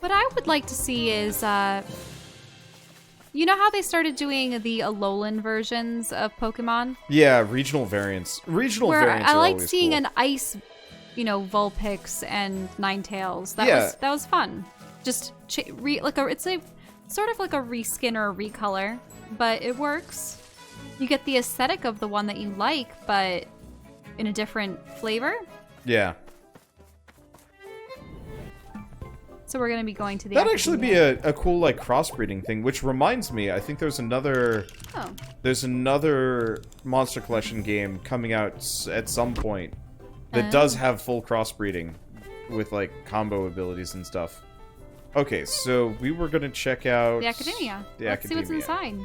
What I would like to see is, you know how they started doing the Alolan versions of Pokemon? Yeah, regional variants. Regional Where variants I are like always seeing cool. an ice, Vulpix and Ninetales. Yeah. That was fun. Just it's a sort of like a reskin or a recolor, but it works. You get the aesthetic of the one that you like, but in a different flavor. Yeah. So we're going to be going to the That'd actually be Academia. a cool, like, crossbreeding thing, which reminds me, I think there's another... Oh. There's another Monster Collection game coming out at some point that does have full crossbreeding with, like, combo abilities and stuff. Okay, so we were going to check out... The Academia. The Let's Academia. see what's inside.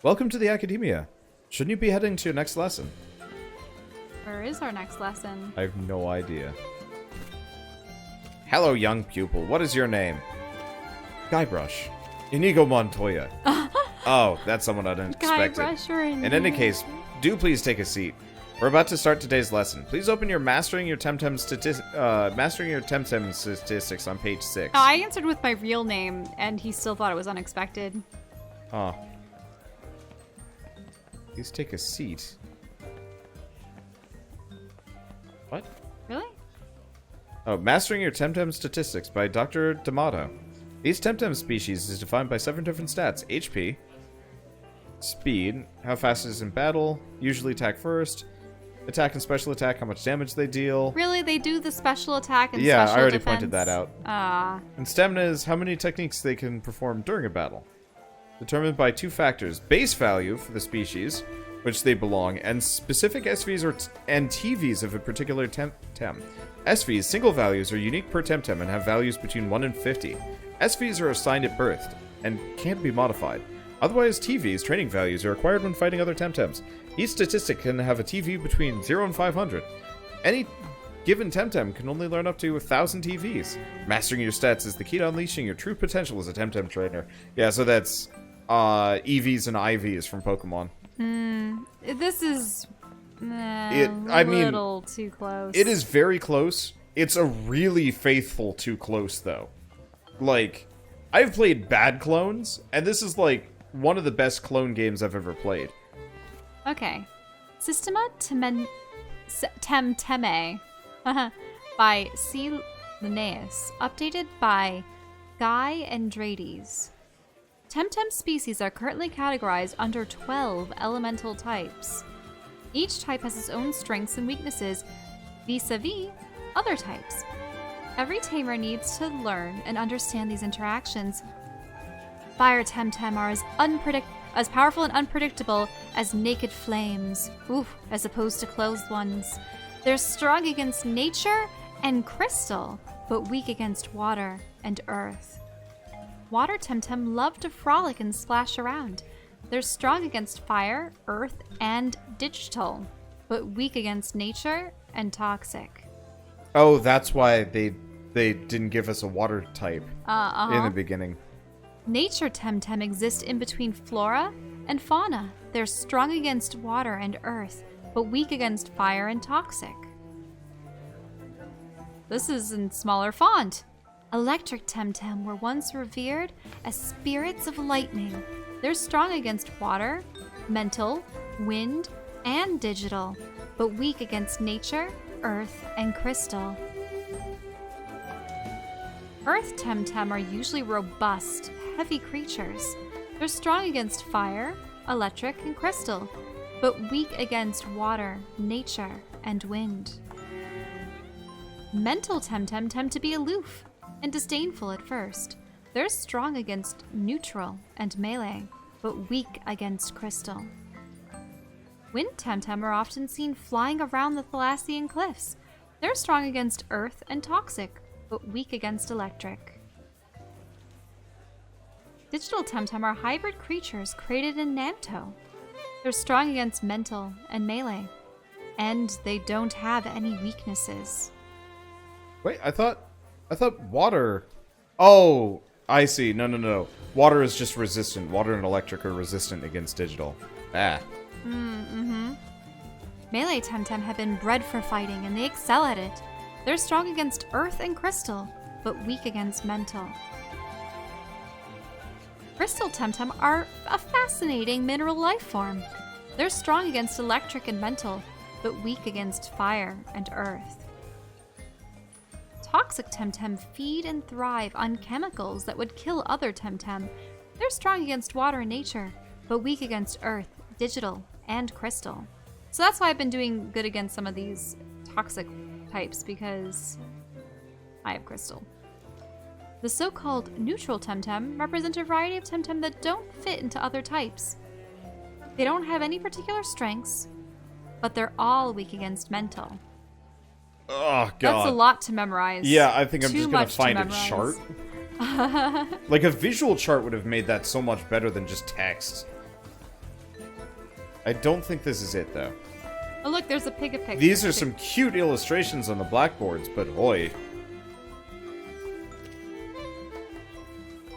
Welcome to the Academia. Shouldn't you be heading to your next lesson? Where is our next lesson? I have no idea. Hello, young pupil. What is your name? Guybrush. Inigo Montoya. Oh, that's someone I didn't expect. Guybrush or In any case, do please take a seat. We're about to start today's lesson. Please open your Mastering Your Temtem Statistics on page 6. Oh, I answered with my real name, and he still thought it was unexpected. Huh. Please take a seat. What? Really? Oh, Mastering Your Temtem Statistics by Dr. D'Amato. Each Temtem species is defined by 7 different stats. HP, speed, how fast it is in battle, usually attack first, attack and special attack, how much damage they deal. Really? They do the special attack and Yeah, special I already defense? pointed that out. Ah. And stamina is how many techniques they can perform during a battle. Determined by 2 factors. Base value for the species, which they belong, and specific SVs and TVs of a particular Temtem. SVs, single values, are unique per Temtem and have values between 1 and 50. SVs are assigned at birth and can't be modified. Otherwise, TVs, training values, are acquired when fighting other Temtems. Each statistic can have a TV between 0 and 500. Any given Temtem can only learn up to 1,000 TVs. Mastering your stats is the key to unleashing your true potential as a Temtem trainer. Yeah, so that's EVs and IVs from Pokemon. This is I a mean, little too close. It is very close. It's a really faithful too close, though. Like, I've played bad clones, and this is, like, one of the best clone games I've ever played. Okay. Systema Temteme by C. Linnaeus. Updated by Guy Andrades. Temtem species are currently categorized under 12 elemental types. Each type has its own strengths and weaknesses vis-a-vis other types. Every tamer needs to learn and understand these interactions. Fire Temtem are as powerful and unpredictable as naked flames, as opposed to closed ones. They're strong against nature and crystal, but weak against water and earth. Water Temtem love to frolic and splash around. They're strong against fire, earth, and digital, but weak against nature and toxic. Oh, that's why they didn't give us a water type in the beginning. Nature Temtem exist in between flora and fauna. They're strong against water and earth, but weak against fire and toxic. This is in smaller font. Electric Temtem were once revered as spirits of lightning. They're strong against water, mental, wind, and digital, but weak against nature, earth, and crystal. Earth Temtem are usually robust, heavy creatures. They're strong against fire, electric, and crystal, but weak against water, nature, and wind. Mental Temtem tend to be aloof and disdainful at first. They're strong against neutral and melee, but weak against crystal. Wind Temtem are often seen flying around the Thalassian cliffs. They're strong against earth and toxic, but weak against electric. Digital Temtem are hybrid creatures created in Nanto. They're strong against mental and melee, and they don't have any weaknesses. Wait, I thought water... Oh, I see. No. Water is just resistant. Water and electric are resistant against digital. Melee Temtem have been bred for fighting, and they excel at it. They're strong against earth and crystal, but weak against mental. Crystal Temtem are a fascinating mineral life form. They're strong against electric and mental, but weak against fire and earth. Toxic Temtem feed and thrive on chemicals that would kill other Temtem. They're strong against water and nature, but weak against earth, digital, and crystal. So that's why I've been doing good against some of these toxic types, because I have crystal. The so-called neutral Temtem represent a variety of Temtem that don't fit into other types. They don't have any particular strengths, but they're all weak against mental. Oh, God. That's a lot to memorize. Yeah, I think I'm Too just gonna much find to a memorize. chart. Like, a visual chart would have made that so much better than just text. I don't think this is it, though. Oh, look, there's a pig. These are some cute illustrations on the blackboards, but oi.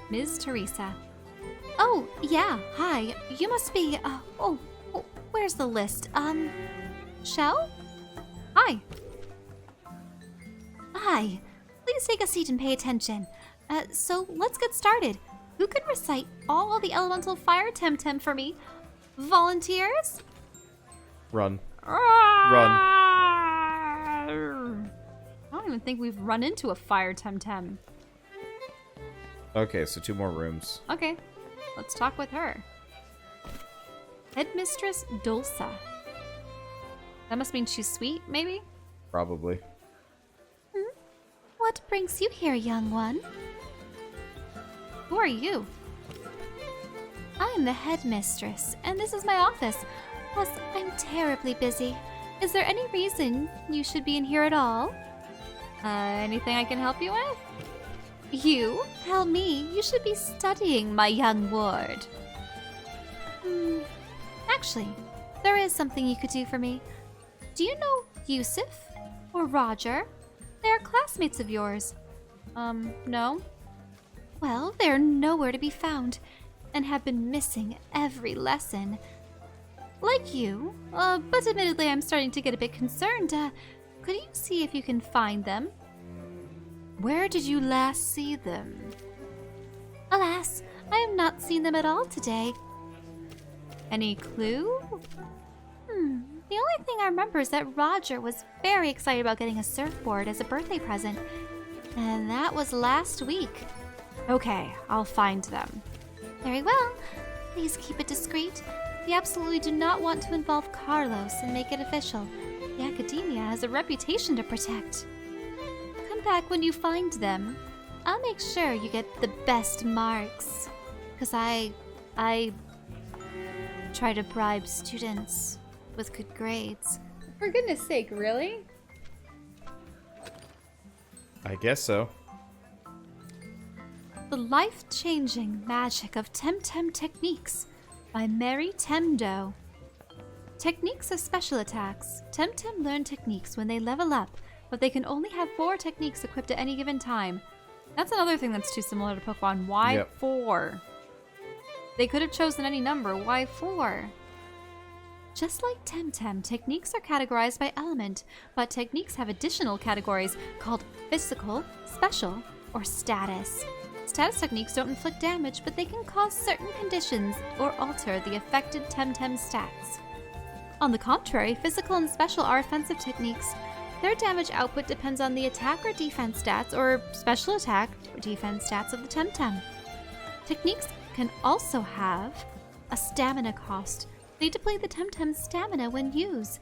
Ms. Teresa. Oh, yeah, hi. You must be, where's the list? Shell? Hi. Hi. Please take a seat and pay attention. So let's get started. Who can recite all of the elemental fire Temtem for me? Volunteers? Run. Run. I don't even think we've run into a fire Temtem. Okay, so 2 more rooms. Okay, let's talk with her. Headmistress Dulce. That must mean she's sweet, maybe? Probably. What brings you here, young one? Who are you? I am the headmistress, and this is my office. Plus, I'm terribly busy. Is there any reason you should be in here at all? Anything I can help you with? You? Help me. You should be studying, my young ward. Actually, there is something you could do for me. Do you know Yusuf or Roger? They are classmates of yours. No? Well, they're nowhere to be found and have been missing every lesson. Like you, but admittedly I'm starting to get a bit concerned. Could you see if you can find them? Where did you last see them? Alas, I have not seen them at all today. Any clue? The only thing I remember is that Roger was very excited about getting a surfboard as a birthday present, and that was last week. Okay, I'll find them. Very well. Please keep it discreet. We absolutely do not want to involve Carlos and make it official. The Academia has a reputation to protect. Come back when you find them. I'll make sure you get the best marks. 'Cause I try to bribe students with good grades. For goodness sake, really? I guess so. The Life-Changing Magic of Temtem Techniques by Mary Temdo. Techniques of special attacks. Temtem learn techniques when they level up, but they can only have 4 techniques equipped at any given time. That's another thing that's too similar to Pokemon. Why 4? They could have chosen any number. Why 4? Just like Temtem, techniques are categorized by element, but techniques have additional categories called physical, special, or status. Status techniques don't inflict damage, but they can cause certain conditions or alter the affected Temtem stats. On the contrary, physical and special are offensive techniques. Their damage output depends on the attack or defense stats, or special attack or defense stats of the Temtem. Techniques can also have a stamina cost. They deplete the Temtem's stamina when used.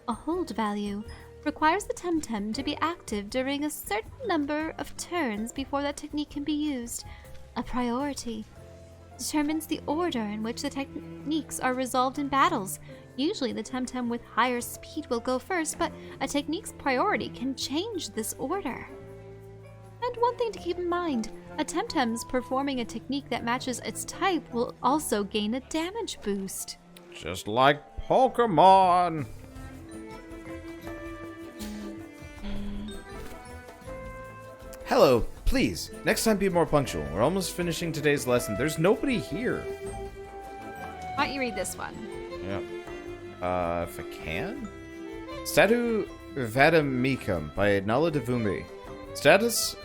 A hold value requires the Temtem to be active during a certain number of turns before that technique can be used. A priority determines the order in which the techniques are resolved in battles. Usually the Temtem with higher speed will go first, but a technique's priority can change this order. And one thing to keep in mind, a Temtem's performing a technique that matches its type will also gain a damage boost. Just like Pokemon! Hello, please. Next time be more punctual. We're almost finishing today's lesson. There's nobody here. Why don't you read this one? Yeah. If I can? Statu Vadamecum by Nala Devumi. Status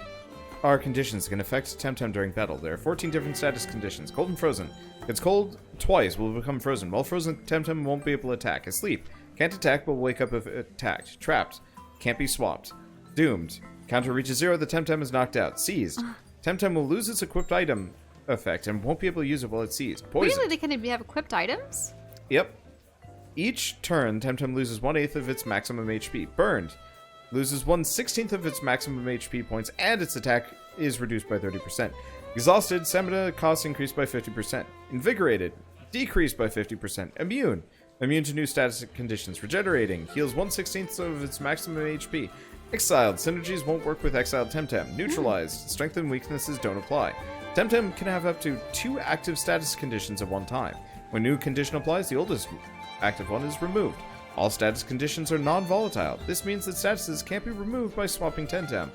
are conditions that can affect Temtem during battle. There are 14 different status conditions. Cold and frozen. If it's cold twice, will become frozen. While frozen, Temtem won't be able to attack. Asleep. Can't attack, but will wake up if attacked. Trapped. Can't be swapped. Doomed. Counter reaches 0, the Temtem is knocked out. Seized. Temtem will lose its equipped item effect and won't be able to use it while it's seized. Poisoned. Really? They can have equipped items? Yep. Each turn, Temtem loses 1/8 of its maximum HP. Burned. Loses 1/16 of its maximum HP points, and its attack is reduced by 30%. Exhausted, stamina costs increased by 50%. Invigorated, decreased by 50%. Immune. Immune to new status conditions. Regenerating. Heals 1/16 of its maximum HP. Exiled. Synergies won't work with exiled Temtem. Neutralized. Strength and weaknesses don't apply. Temtem can have up to 2 active status conditions at one time. When new condition applies, the oldest active one is removed. All status conditions are non-volatile. This means that statuses can't be removed by swapping Temtem,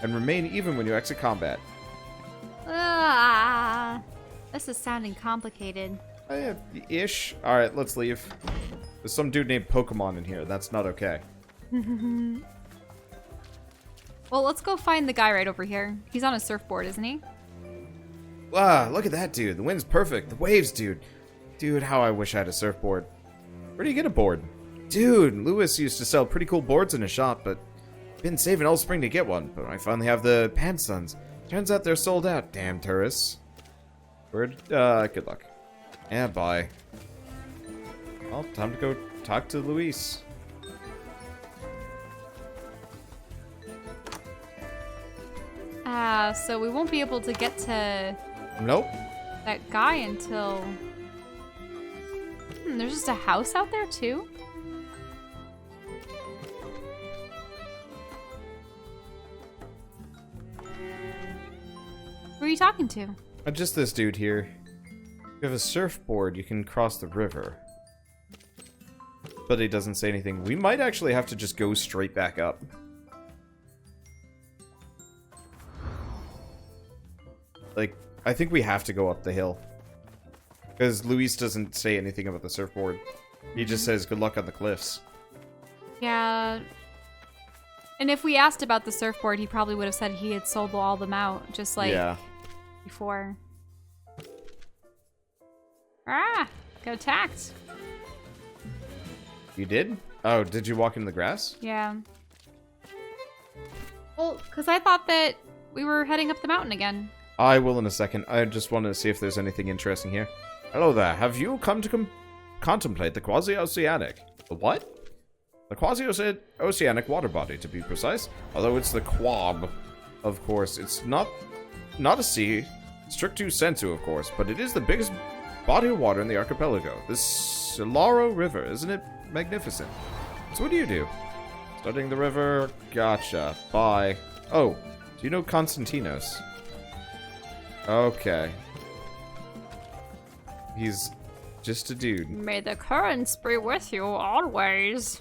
and remain even when you exit combat. This is sounding complicated. Ish. Alright, let's leave. There's some dude named Pokemon in here. That's not okay. Well, let's go find the guy right over here. He's on a surfboard, isn't he? Wow, look at that dude. The wind's perfect. The waves, dude. Dude, how I wish I had a surfboard. Where do you get a board? Dude, Lewis used to sell pretty cool boards in his shop, but been saving all spring to get one. But I finally have the Pansuns. Turns out they're sold out. Damn tourists. Good luck. Yeah, bye. Well, time to go talk to Luis. So we won't be able to get to Nope. that guy until... there's just a house out there, too? Who are you talking to? Just this dude here. If you have a surfboard, you can cross the river. But he doesn't say anything. We might actually have to just go straight back up. Like, I think we have to go up the hill. Because Luis doesn't say anything about the surfboard. He just says good luck on the cliffs. Yeah. And if we asked about the surfboard, he probably would have said he had sold all them out, just like before. Got attacked. You did? Oh, did you walk in the grass? Yeah. Well, because I thought that we were heading up the mountain again. I will in a second. I just want to see if there's anything interesting here. Hello there. Have you come to contemplate the quasi-oceanic? The what? The quasi-oceanic water body, to be precise. Although it's the quab, of course. It's not a sea. Strictu sensu, of course. But it is the biggest body of water in the archipelago. This Silaro River. Isn't it magnificent? So what do you do? Studying the river. Gotcha. Bye. Oh, do you know Konstantinos? Okay. He's just a dude. May the currents be with you always.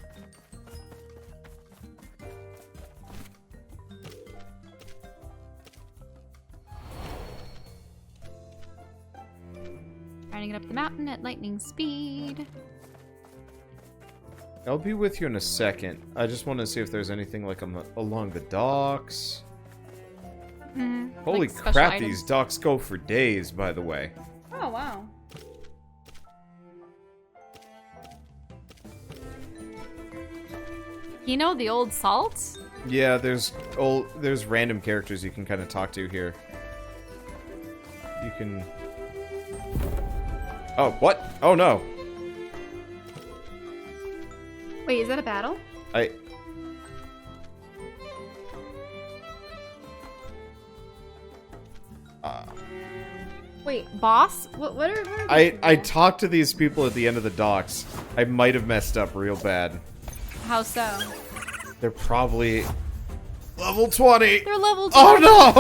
Trying to get up the mountain at lightning speed. I'll be with you in a second. I just want to see if there's anything like along the docks. Holy like crap, items. these docks go for days, by the way. Oh, wow. You know the old salt? Yeah, there's random characters you can kind of talk to here. You can... Oh, what? Oh, no. Wait, is that a battle? Wait, boss? What are I talked to these people at the end of the docks. I might have messed up real bad. How so? They're probably level 20. They're level 20. Oh no!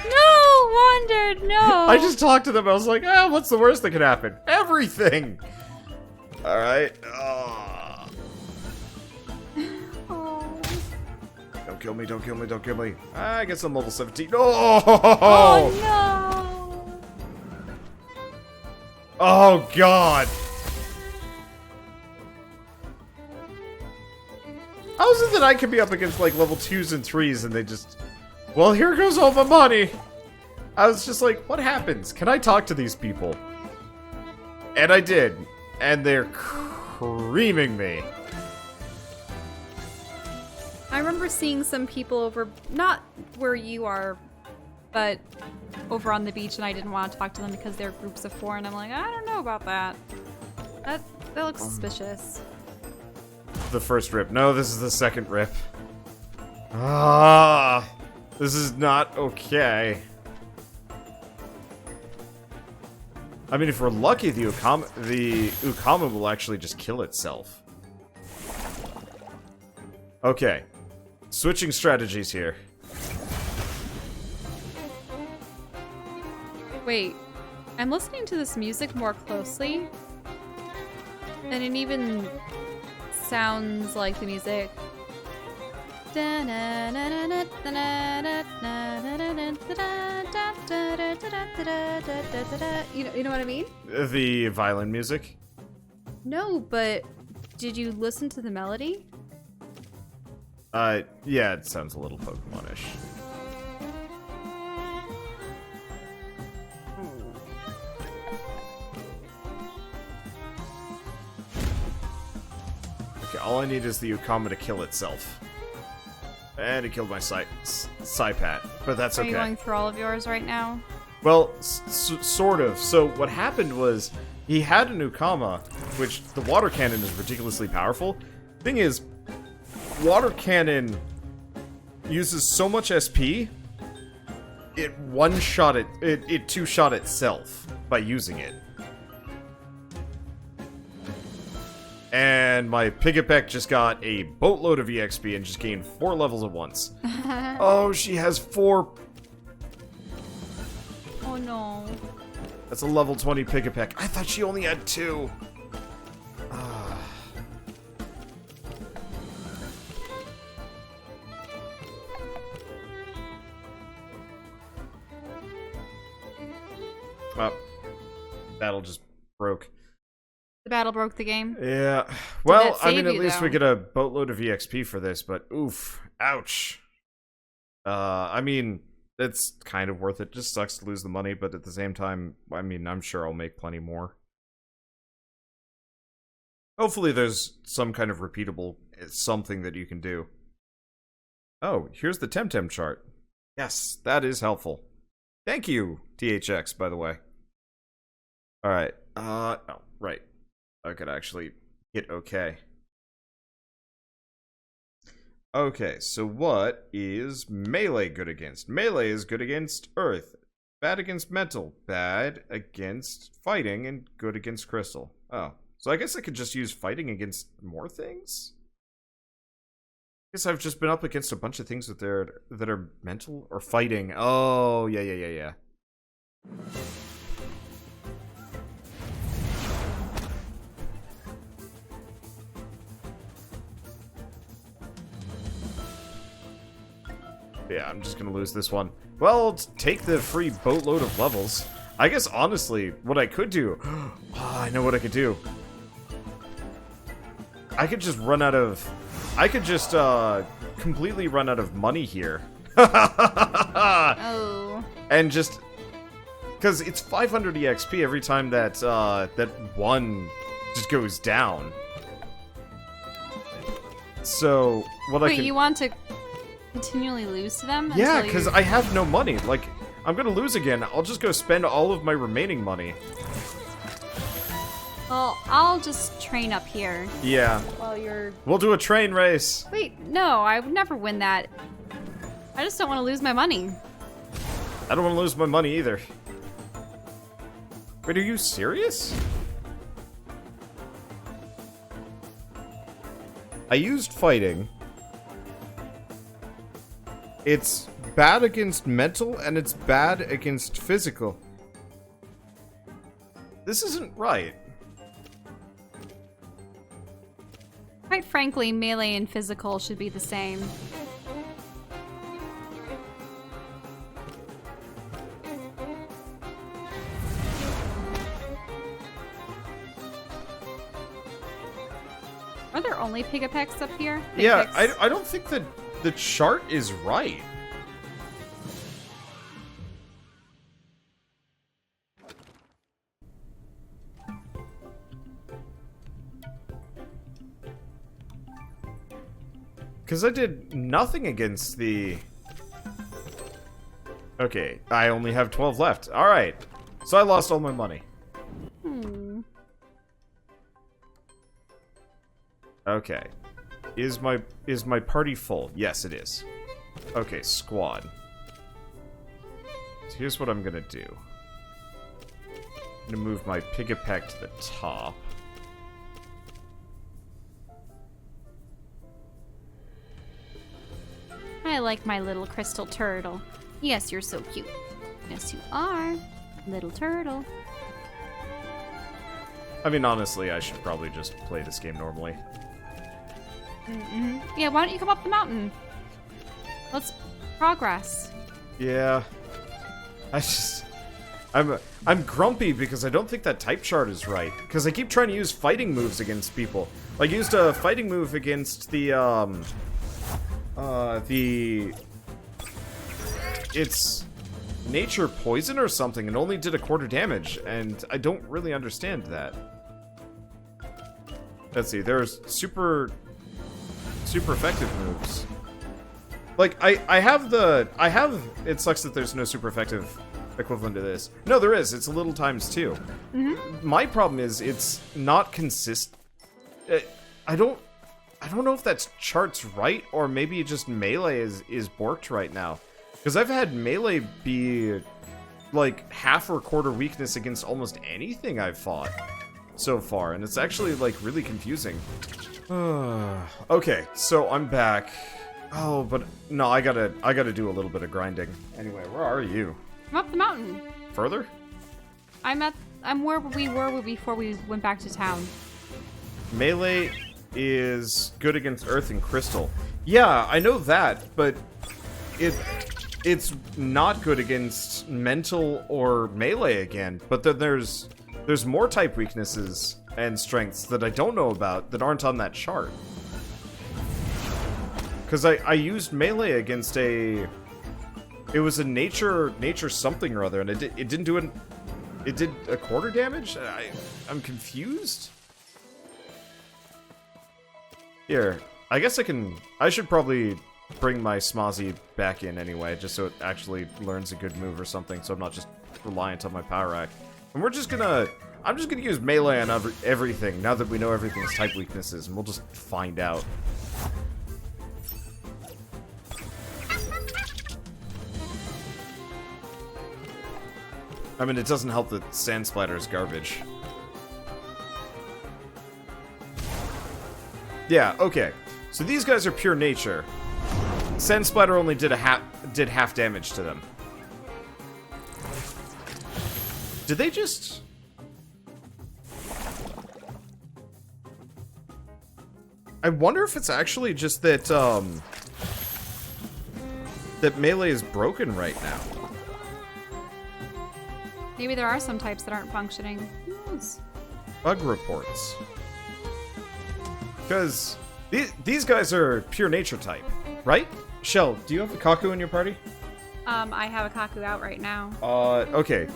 No, Wander, no. I just talked to them. I was like, what's the worst that could happen? Everything. All right. Oh. Don't kill me! Don't kill me! Don't kill me! I guess I'm level 17. Oh no! Oh god! that I could be up against like level 2s and 3s and they just... Well, here goes all my money! I was just like, what happens? Can I talk to these people? And I did. And they're creaming me. I remember seeing some people over, not where you are, but over on the beach, and I didn't want to talk to them because they're groups of 4, and I'm like, I don't know about that. That looks suspicious. The first rip. No, this is the second rip. Ah, this is not okay. I mean, if we're lucky, the Ukama will actually just kill itself. Okay. Switching strategies here. Wait, I'm listening to this music more closely, and it even sounds like the music. You know what I mean? The violin music? No, but did you listen to the melody? Yeah, it sounds a little Pokemon-ish. Okay, all I need is the Ukama to kill itself. And it killed my Psypat, but that's okay. Are you going through all of yours right now? Well, sort of. So what happened was, he had an Ukama, which the water cannon is ridiculously powerful. Thing is, water cannon uses so much SP, it one-shot it two-shot itself by using it. And my Piggyback just got a boatload of EXP and just gained 4 levels at once. Oh, she has 4. Oh no. That's a level 20 Piggyback. I thought she only had 2. Well, battle just broke. The battle broke the game? Yeah. Well, I mean, at you, least though? we get a boatload of EXP for this, but oof. Ouch. I mean, it's kind of worth it. Just sucks to lose the money, but at the same time, I mean, I'm sure I'll make plenty more. Hopefully there's some kind of repeatable something that you can do. Oh, here's the Temtem chart. Yes, that is helpful. Thank you, THX, by the way. Alright, oh, right. I could actually hit OK. Okay, so what is melee good against? Melee is good against earth, bad against mental, bad against fighting, and good against crystal. Oh, so I guess I could just use fighting against more things? I guess I've just been up against a bunch of things that are mental or fighting. Oh, yeah. Yeah, I'm just gonna lose this one. Well, take the free boatload of levels. I guess, honestly, what I could do... Oh, I know what I could do. I could just run out of... I could just, completely run out of money here. Oh. And just... Because it's 500 EXP every time that, that one just goes down. So, what I can... Wait, you want to continually lose to them? Yeah, because I have no money. Like, I'm gonna lose again. I'll just go spend all of my remaining money. Well, I'll just train up here. Yeah. While you're... We'll do a train race. Wait, no, I would never win that. I just don't want to lose my money. I don't want to lose my money either. Wait, are you serious? I used fighting. It's bad against mental, and it's bad against physical. This isn't right. Quite frankly, melee and physical should be the same. Are there only Pigapex up here? Yeah, Pigapex? I don't think that the chart is right. Because I did nothing against the... Okay, I only have 12 left. Alright. So I lost all my money. Okay. Is my party full? Yes, it is. Okay, squad. So here's what I'm gonna do. I'm gonna move my Pigapec to the top. I like my little crystal turtle. Yes, you're so cute. Yes, you are. Little turtle. I mean, honestly, I should probably just play this game normally. Yeah, why don't you come up the mountain? Let's progress. Yeah. I'm grumpy because I don't think that type chart is right. Because I keep trying to use fighting moves against people. I used a fighting move against it's nature poison or something and only did a quarter damage, and I don't really understand that. Let's see, there's super effective moves. Like, I have, it sucks that there's no super effective equivalent to this. No, there is, it's a little times 2. My problem is, it's not consistent. I don't know if that chart's right, or maybe just melee is borked right now. Because I've had melee be, like, half or quarter weakness against almost anything I've fought so far, and it's actually, like, really confusing. Okay, so I'm back. Oh, but no, I gotta do a little bit of grinding. Anyway, where are you? I'm up the mountain. Further? I'm where we were before we went back to town. Melee is good against earth and crystal. Yeah, I know that, but it's not good against mental or melee again. But then there's more type weaknesses and strengths that I don't know about that aren't on that chart. Because I used melee against it was a nature something or other, and it didn't do it did a quarter damage? I'm confused? Here, I guess I should probably bring my Smozzy back in anyway, just so it actually learns a good move or something, so I'm not just reliant on my power rack. And I'm just gonna use melee on everything, now that we know everything's type weaknesses, and we'll just find out. I mean, it doesn't help that Sand Splatter is garbage. Yeah, okay. So these guys are pure nature. Sand Splatter only did half damage to them. Did they just... I wonder if it's actually just that, that melee is broken right now. Maybe there are some types that aren't functioning. Who knows? Bug reports. Because these guys are pure nature type, right? Shell, do you have a Kaku in your party? I have a Kaku out right now. Okay.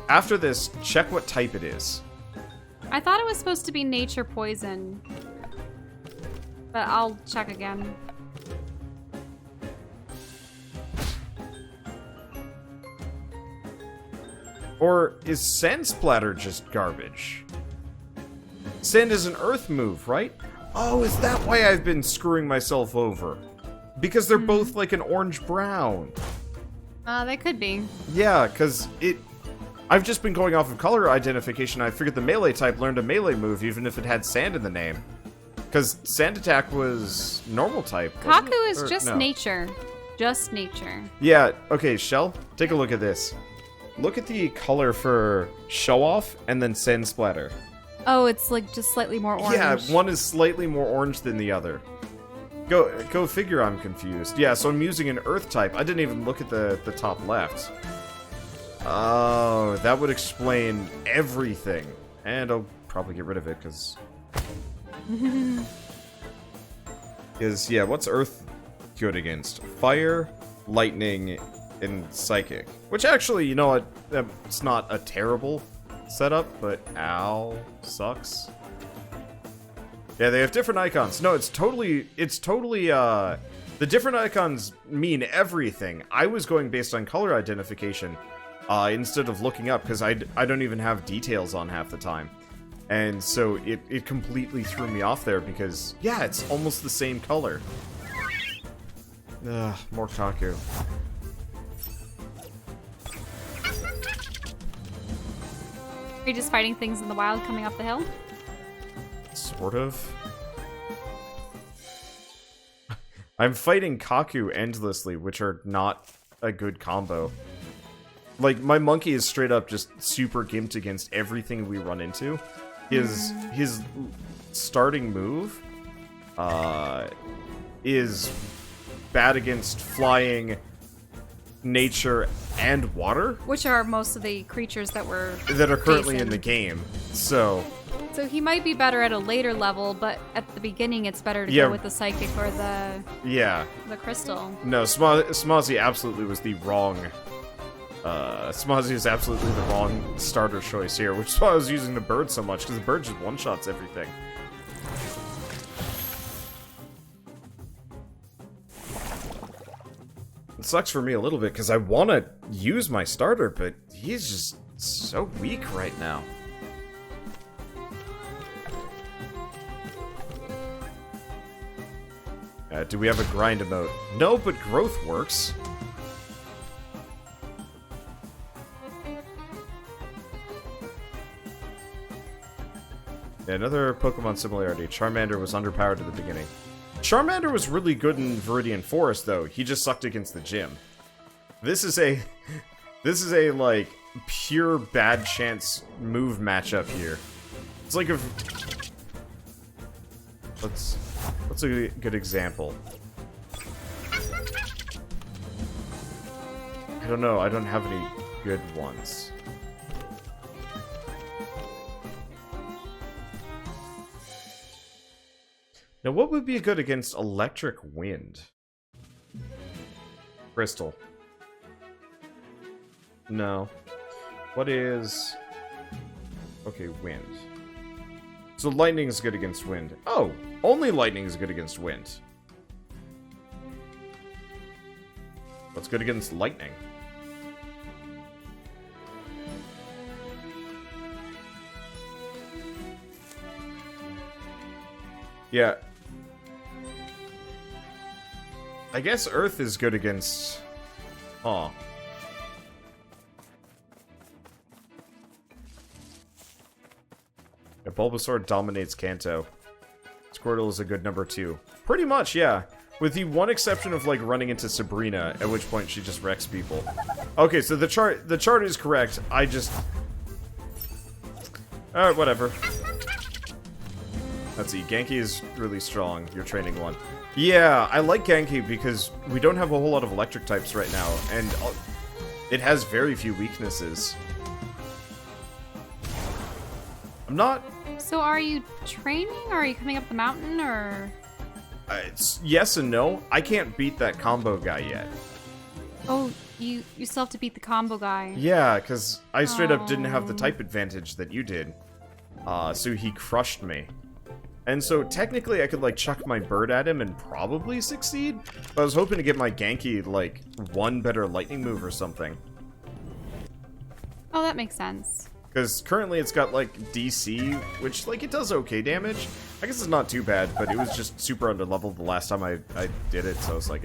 After this, check what type it is. I thought it was supposed to be nature poison. But I'll check again. Or is Sand Splatter just garbage? Sand is an earth move, right? Oh, is that why I've been screwing myself over? Because they're both like an orange-brown. They could be. Yeah, because I've just been going off of color identification. I figured the melee type learned a melee move even if it had sand in the name. Because Sand Attack was normal type. Kaku is just nature. Just nature. Yeah, okay, Shell, take a look at this. Look at the color for Show Off and then Sand Splatter. Oh, it's like just slightly more orange. Yeah, one is slightly more orange than the other. Go figure I'm confused. Yeah, so I'm using an earth type. I didn't even look at the top left. Oh, that would explain everything. And I'll probably get rid of it, because... is, yeah, what's Earth good against? Fire, lightning, and psychic. Which actually, you know what? It's not a terrible setup, but ow, sucks. Yeah, they have different icons. No, it's totally, the different icons mean everything. I was going based on color identification, instead of looking up, because I don't even have details on half the time. And so it completely threw me off there, because, yeah, it's almost the same color. Ugh, more Kaku. Are you just fighting things in the wild coming up the hill? Sort of. I'm fighting Kaku endlessly, which are not a good combo. Like, my monkey is straight up just super gimped against everything we run into. His starting move is bad against flying, nature, and water. Which are most of the creatures that are currently in the game. So he might be better at a later level, but at the beginning it's better to go with the psychic or the crystal. No, Smazi absolutely was the wrong. Smazi is absolutely the wrong starter choice here, which is why I was using the bird so much, because the bird just one-shots everything. It sucks for me a little bit, because I want to use my starter, but he's just so weak right now. Do we have a grind emote? No, but growth works. Yeah, another Pokemon similarity. Charmander was underpowered at the beginning. Charmander was really good in Viridian Forest, though. He just sucked against the gym. This is a like pure bad chance move matchup here. It's like what's a good example? I don't know. I don't have any good ones. Now, what would be good against electric wind? Crystal. No. What is... Okay, wind. So lightning is good against wind. Oh, only lightning is good against wind. What's good against lightning? Yeah. I guess Earth is good against... Huh. Yeah, Bulbasaur dominates Kanto. Squirtle is a good number 2. Pretty much, yeah. With the one exception of, like, running into Sabrina, at which point she just wrecks people. Okay, so the chart is correct. I just... Alright, whatever. Let's see, Genki is really strong. You're training one. Yeah, I like Genki because we don't have a whole lot of electric types right now, and it has very few weaknesses. I'm not... So are you training, or are you coming up the mountain, or...? It's yes and no. I can't beat that combo guy yet. Oh, you still have to beat the combo guy. Yeah, because I straight up didn't have the type advantage that you did. So he crushed me. And so technically I could like chuck my bird at him and probably succeed. But I was hoping to get my Genki like one better lightning move or something. Oh, that makes sense. Because currently it's got like DC, which like it does okay damage. I guess it's not too bad, but it was just super underleveled the last time I did it. So I was like,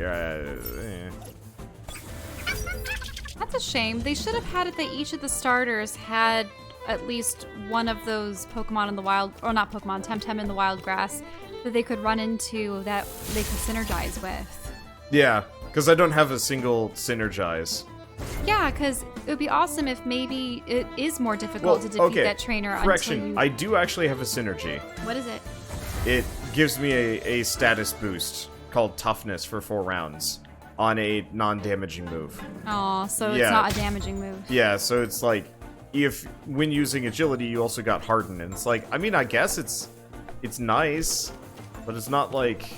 That's a shame. They should have had it that each of the starters had at least one of those Pokemon in the wild, or not Pokemon, Temtem in the wild grass that they could run into that they could synergize with. Yeah, because I don't have a single synergize. Yeah, because it would be awesome if maybe it is more difficult to defeat that trainer. Correction, until you... I do actually have a synergy. What is it? It gives me a status boost called Toughness for 4 rounds on a non-damaging move. Oh, so it's not a damaging move. Yeah, so it's like, if when using agility you also got harden, and it's like, I mean, I guess it's nice, but it's not like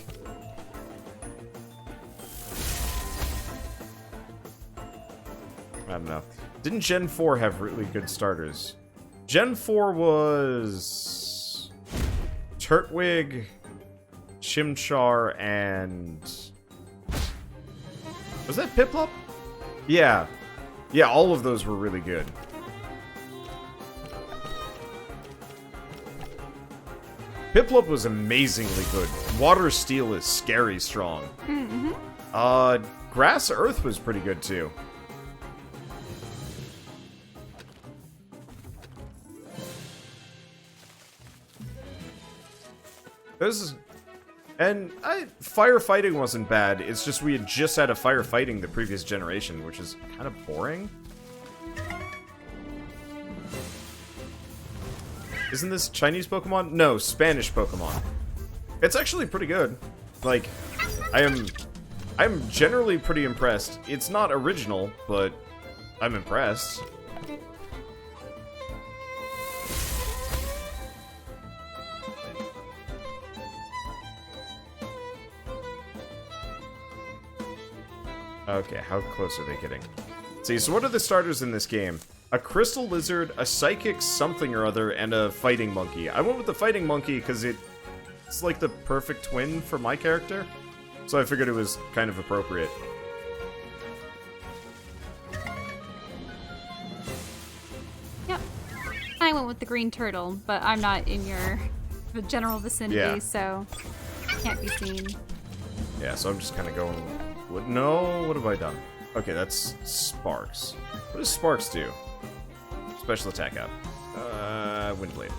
I don't know. Didn't Gen 4 have really good starters? Gen 4 was... Turtwig, Chimchar, and... Was that Piplup? Yeah. Yeah, all of those were really good. Piplup was amazingly good. Water Steel is scary strong. Grass Earth was pretty good too. Firefighting wasn't bad. It's just we had just had a firefighting the previous generation, which is kind of boring. Isn't this Chinese Pokemon? No, Spanish Pokemon. It's actually pretty good. Like, I'm generally pretty impressed. It's not original, but I'm impressed. Okay, how close are they getting? See, so what are the starters in this game? A crystal lizard, a psychic something or other, and a fighting monkey. I went with the fighting monkey because it's like the perfect twin for my character. So I figured it was kind of appropriate. Yep. I went with the green turtle, but I'm not in your general vicinity, so can't be seen. Yeah, so I'm just kind of going... No, what have I done? Okay, that's Sparks. What does Sparks do? Special attack up. Windblade.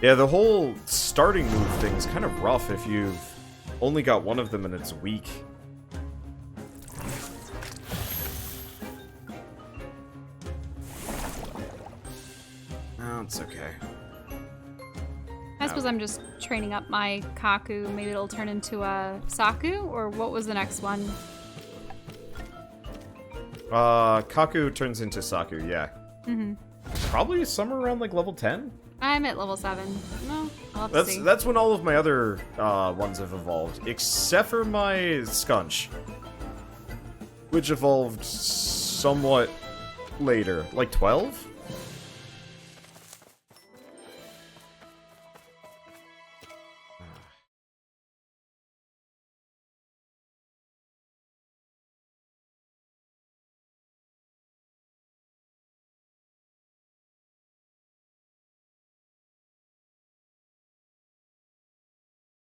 Yeah, the whole starting move thing is kind of rough if you've only got one of them and it's weak. Oh, it's okay. I suppose I'm just training up my Kaku. Maybe it'll turn into a Saku, or what was the next one? Kaku turns into Saku, yeah. Probably somewhere around like level 10? I'm at level 7. No, I'll have to see. That's when all of my other ones have evolved, except for my Skunch, which evolved somewhat later, like 12?